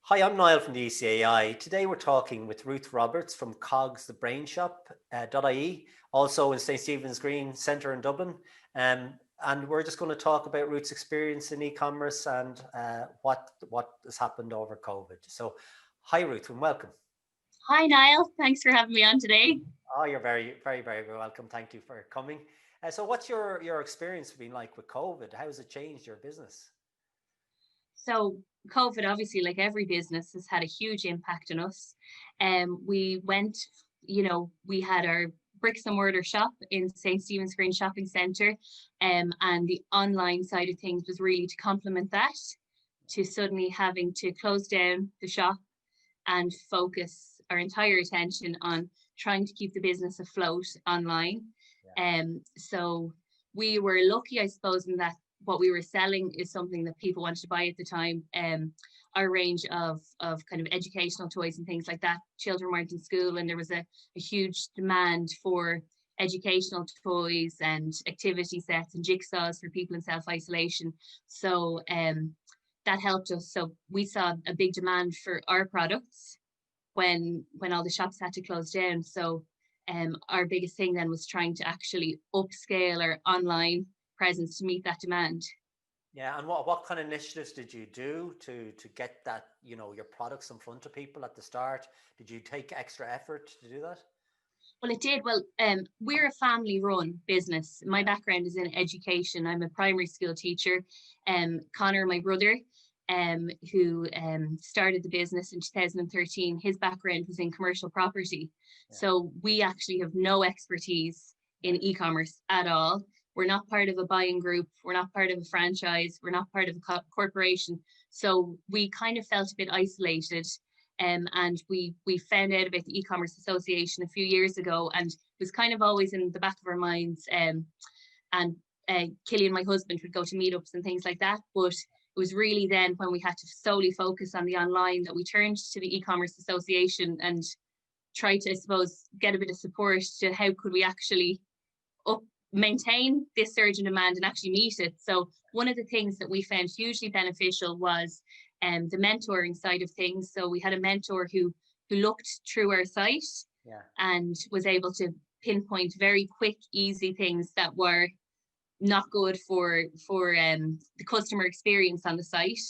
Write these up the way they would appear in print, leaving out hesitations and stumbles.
Hi, I'm Niall from the eCAI. Today we're talking with Ruth Roberts from cogsthebrainshop.ie, also in St. Stephen's Green Centre in Dublin. And we're just going to talk about Ruth's experience in e-commerce and what has happened over COVID. So, hi Ruth, and welcome. Hi Niall, thanks for having me on today. Oh, you're very welcome. Thank you for coming. So what's your experience been like with COVID? How has it changed your business? So COVID, obviously, like every business, has had a huge impact on us. We went, we had our bricks and mortar shop in St. Stephen's Green Shopping Centre, and the online side of things was really to complement that, to suddenly having to close down the shop and focus our entire attention on trying to keep the business afloat online. So we were lucky, I suppose, in that what we were selling is something that people wanted to buy at the time. Our range of kind of educational toys and things like that. Children weren't in school, and there was a huge demand for educational toys and activity sets and jigsaws for people in self-isolation. So that helped us. So we saw a big demand for our products when all the shops had to close down. So our biggest thing then was trying to actually upscale our online presence to meet that demand. Yeah, and what kind of initiatives did you do to get that, your products in front of people at the start? Did you take extra effort to do that? Well, it did. Well, we're a family-run business. My background is in education. I'm a primary school teacher. Connor, my brother, who started the business in 2013, his background was in commercial property. Yeah. So we actually have no expertise in e-commerce at all. We're not part of a buying group. We're not part of a franchise. We're not part of a corporation. So we kind of felt a bit isolated. And we found out about the e-commerce association a few years ago, and it was kind of always in the back of our minds. And Killian, my husband, would go to meetups and things like that. But it was really then when we had to solely focus on the online that we turned to the e-commerce association and tried to, I suppose, get a bit of support to how could we actually maintain this surge in demand and actually meet it. So one of the things that we found hugely beneficial was the mentoring side of things. So we had a mentor who looked through our site and was able to pinpoint very quick, easy things that were not good for the customer experience on the site.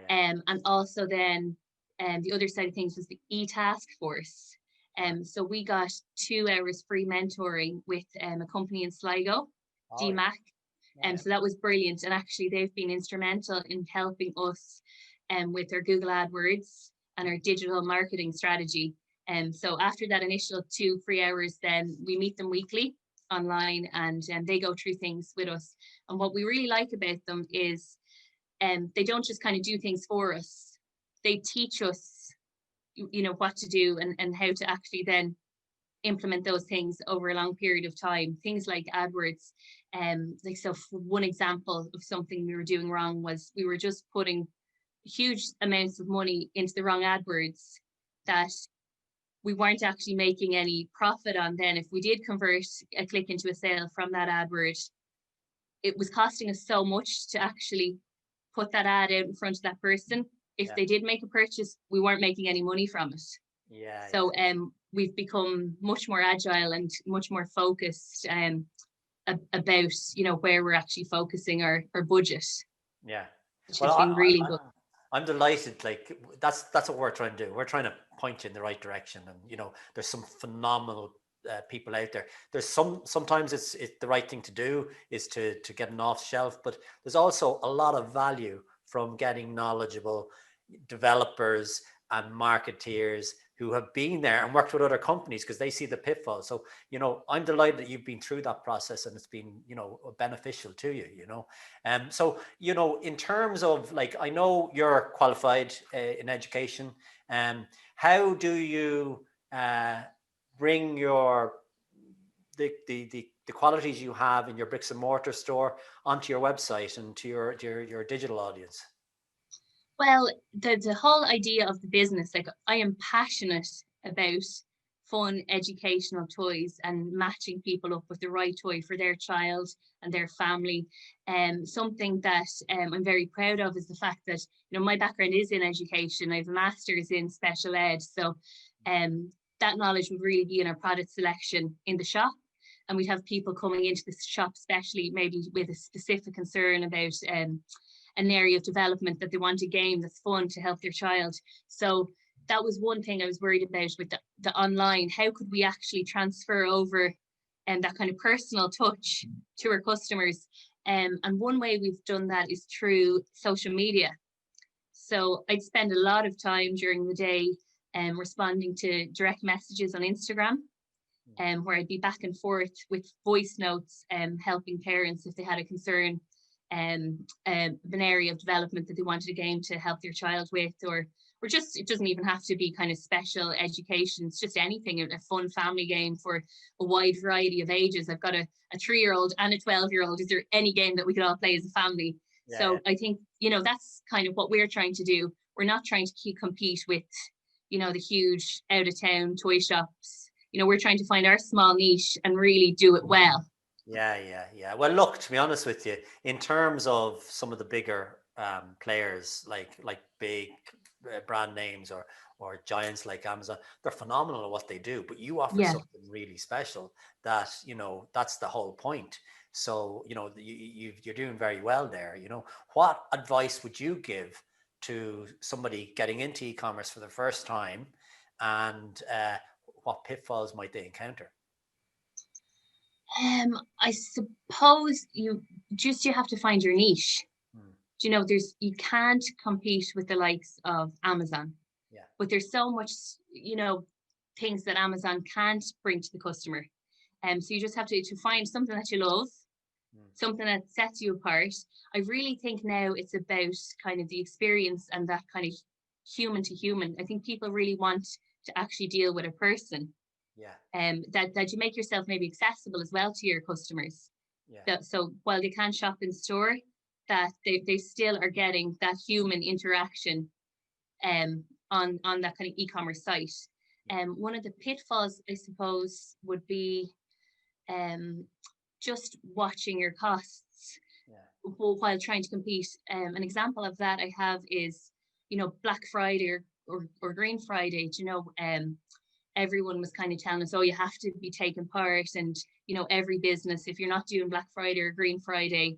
And also then the other side of things was the e-task force. So we got 2 hours free mentoring with a company in Sligo, DMAC. So that was brilliant. And actually they've been instrumental in helping us with our Google AdWords and our digital marketing strategy. So after that initial 2 free hours, then we meet them weekly online, and they go through things with us. And what we really like about them is they don't just kind of do things for us. They teach us what to do and how to actually then implement those things over a long period of time. Things like AdWords. So for one example of something we were doing wrong was we were just putting huge amounts of money into the wrong AdWords that we weren't actually making any profit on. Then if we did convert a click into a sale from that AdWord, it was costing us so much to actually put that ad out in front of that person. If they did make a purchase, we weren't making any money from it. So we've become much more agile and much more focused about where we're actually focusing our budget. Which has been really good. I'm delighted. Like that's what we're trying to do. We're trying to point you in the right direction, and there's some phenomenal people out there. There's sometimes it's the right thing to do is to get an off shelf, but there's also a lot of value from getting knowledgeable developers and marketeers who have been there and worked with other companies because they see the pitfalls. So, I'm delighted that you've been through that process and it's been, beneficial to you, So, in terms of I know you're qualified in education. How do you bring the qualities you have in your bricks and mortar store onto your website and to your digital audience? Well, the whole idea of the business, I am passionate about fun educational toys and matching people up with the right toy for their child and their family. Something that I'm very proud of is the fact that, you know, my background is in education. I have a master's in special ed. So that knowledge would really be in our product selection in the shop. And we'd have people coming into the shop, especially maybe with a specific concern about an area of development that they want a game that's fun to help their child. So that was one thing I was worried about with the online. How could we actually transfer over that kind of personal touch to our customers? And one way we've done that is through social media. So I'd spend a lot of time during the day responding to direct messages on Instagram, where I'd be back and forth with voice notes, helping parents if they had a concern, an area of development that they wanted a game to help their child with, or just, it doesn't even have to be kind of special education. It's just anything, a fun family game for a wide variety of ages. I've got a 3-year-old and a 12-year-old. Is there any game that we could all play as a family? Yeah, so yeah. I think, you know, that's kind of what we're trying to do. We're not trying to compete with, you know, the huge out of town toy shops. You know, we're trying to find our small niche and really do it well. Yeah. Well, look, to be honest with you, in terms of some of the bigger players, like big brand names or giants like Amazon, they're phenomenal at what they do. But you offer something really special that, you know, that's the whole point. So, you know, you're doing very well there. You know, what advice would you give to somebody getting into e-commerce for the first time, and what pitfalls might they encounter? I suppose you have to find your niche. Do you know, you can't compete with the likes of Amazon. Yeah. But there's so much, you know, things that Amazon can't bring to the customer. So you just have to find something that you love, something that sets you apart. I really think now it's about kind of the experience and that kind of human to human. I think people really want to actually deal with a person. Yeah. That you make yourself maybe accessible as well to your customers. Yeah. So while they can shop in store, that they still are getting that human interaction on that kind of e-commerce site. One of the pitfalls, I suppose, would be just watching your costs while trying to compete. An example of that I have is, you know, Black Friday or Green Friday. You know, everyone was kind of telling us, oh, you have to be taking part, and, you know, every business, if you're not doing Black Friday or Green Friday,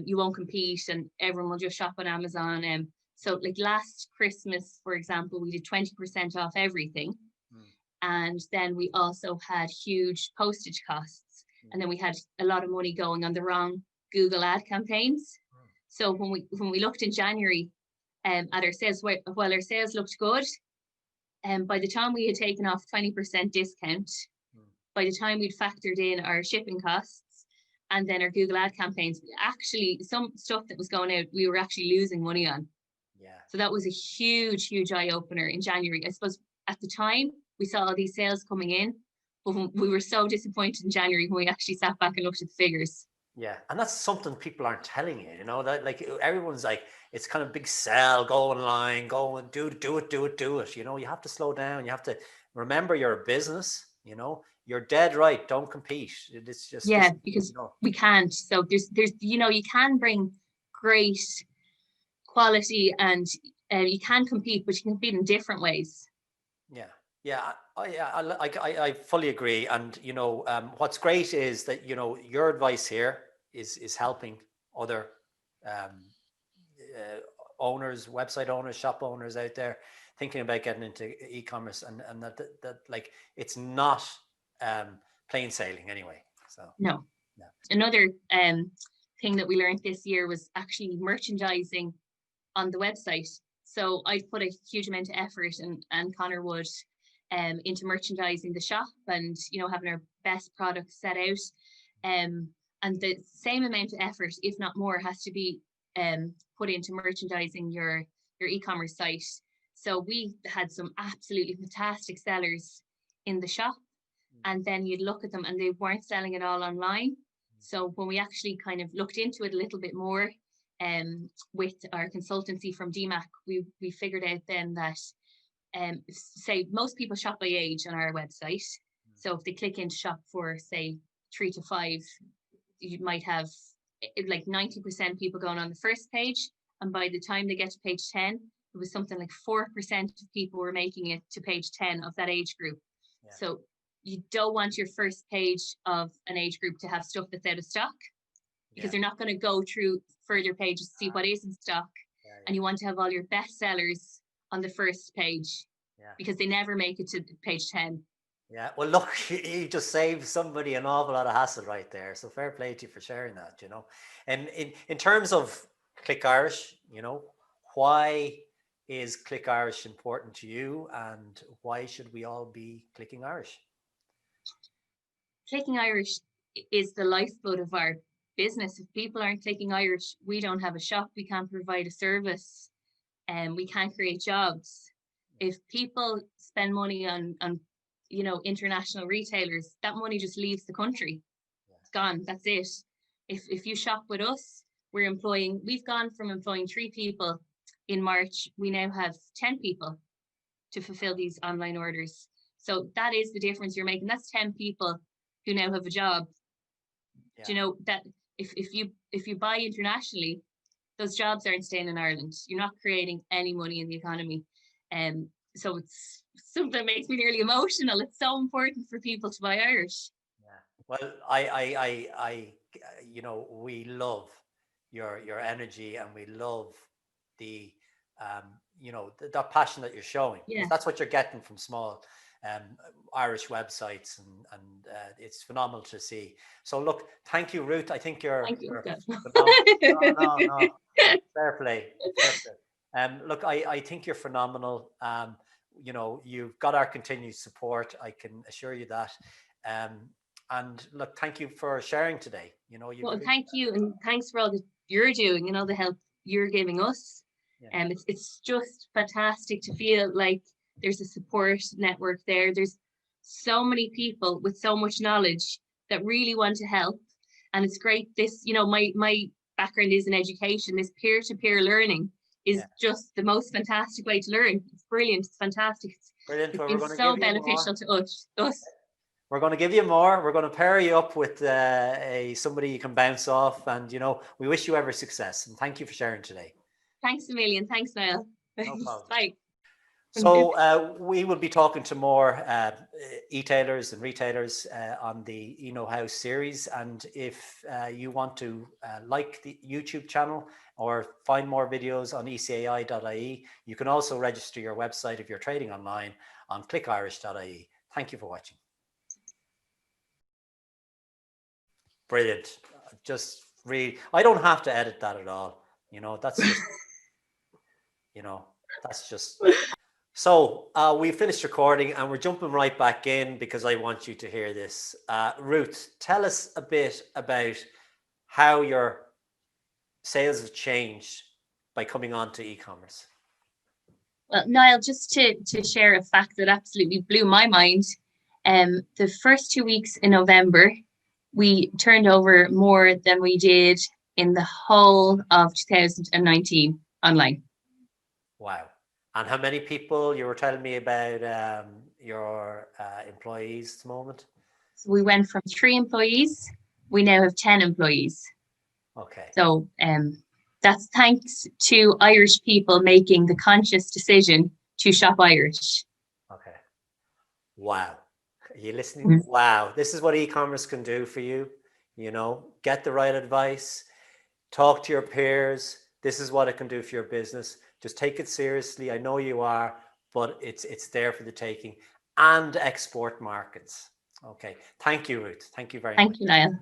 you won't compete, and everyone will just shop on Amazon. So like last Christmas, for example, we did 20% off everything. And then we also had huge postage costs. And then we had a lot of money going on the wrong Google ad campaigns. So when we looked in January at our sales, while our sales looked good, by the time we had taken off 20% discount, by the time we'd factored in our shipping costs and then our Google ad campaigns, actually some stuff that was going out, we were actually losing money on. Yeah. So that was a huge eye opener in January. I suppose at the time we saw all these sales coming in, but we were so disappointed in January when we actually sat back and looked at the figures. Yeah, and that's something people aren't telling you, you know, that like everyone's like, it's kind of big sell, go online, go and do it. You know, you have to slow down. You have to remember you're a business, you know, you're dead right. Don't compete. It's just, because you know, we can't. So there's, you know, you can bring great quality and you can compete, but you can compete in different ways. Yeah, I fully agree. And, you know, what's great is that, you know, your advice here is helping other owners, website owners, shop owners out there thinking about getting into e-commerce, and that like it's not plain sailing anyway. So no. Another thing that we learned this year was actually merchandising on the website. So I put a huge amount of effort, and Connor would, into merchandising the shop and, you know, having our best products set out. And the same amount of effort, if not more, has to be put into merchandising your e-commerce site. So we had some absolutely fantastic sellers in the shop, and then you'd look at them and they weren't selling it all online. So when we actually kind of looked into it a little bit more, with our consultancy from DMAC, we figured out then that say most people shop by age on our website. So if they click into shop for, say, 3 to 5, you might have like 90% people going on the first page. And by the time they get to page 10, it was something like 4% of people were making it to page 10 of that age group. Yeah. So you don't want your first page of an age group to have stuff that's out of stock, because they're not going to go through further pages to see what is in stock. And you want to have all your best sellers on the first page, because they never make it to page 10. Yeah, well, look, you just saved somebody an awful lot of hassle right there. So fair play to you for sharing that, you know. And in terms of Click Irish, you know, why is Click Irish important to you, and why should we all be clicking Irish? Clicking Irish is the lifeblood of our business. If people aren't clicking Irish, we don't have a shop, we can't provide a service, and we can't create jobs. If people spend money on you know, international retailers, that money just leaves the country. It's gone. That's it. If you shop with us, we've gone from employing 3 people in March. We now have 10 people to fulfill these online orders. So that is the difference you're making. That's 10 people who now have a job. Do you know that if you buy internationally, those jobs aren't staying in Ireland. You're not creating any money in the economy. So it's something that makes me nearly emotional. It's so important for people to buy Irish. Yeah. Well, I you know, we love your energy, and we love the you know, that passion that you're showing. Yeah. That's what you're getting from small Irish websites, and it's phenomenal to see. So look, thank you, Ruth. I think you're no, fair play. Look, I think you're phenomenal. You know, you've got our continued support, I can assure you that. And look, thank you for sharing today. You know, well, thank you, and thanks for all that you're doing, and all the help you're giving us. It's just fantastic to feel like there's a support network there. There's so many people with so much knowledge that really want to help, and it's great. This, you know, my background is in education. This peer-to-peer learning is just the most fantastic way to learn. It's brilliant. It's fantastic. Brilliant. It's been so beneficial to us. We're going to give you more. We're going to pair you up with somebody you can bounce off, and you know, we wish you every success, and thank you for sharing today. Thanks a million. Thanks, Niall. No problem. Bye. So we will be talking to more e-tailers and retailers on the eKnow How series. And if you want to like the YouTube channel or find more videos on eCAI.ie, you can also register your website if you're trading online on clickirish.ie. Thank you for watching. Brilliant. Just really, I don't have to edit that at all. You know, that's just, you know, that's just. So we finished recording, and we're jumping right back in because I want you to hear this. Ruth, tell us a bit about how your sales have changed by coming on to e-commerce. Well, Niall, just to share a fact that absolutely blew my mind. The first 2 weeks in November, we turned over more than we did in the whole of 2019 online. Wow. And how many people, you were telling me about your employees at the moment? So we went from 3 employees. We now have 10 employees. Okay. So that's thanks to Irish people making the conscious decision to shop Irish. Okay. Wow. Are you listening? Mm-hmm. Wow. This is what e-commerce can do for you. You know, get the right advice, talk to your peers. This is what it can do for your business. Just take it seriously. I know you are, but it's there for the taking. And export markets. Okay. Thank you, Ruth. Thank you very much. Thank you, Niall.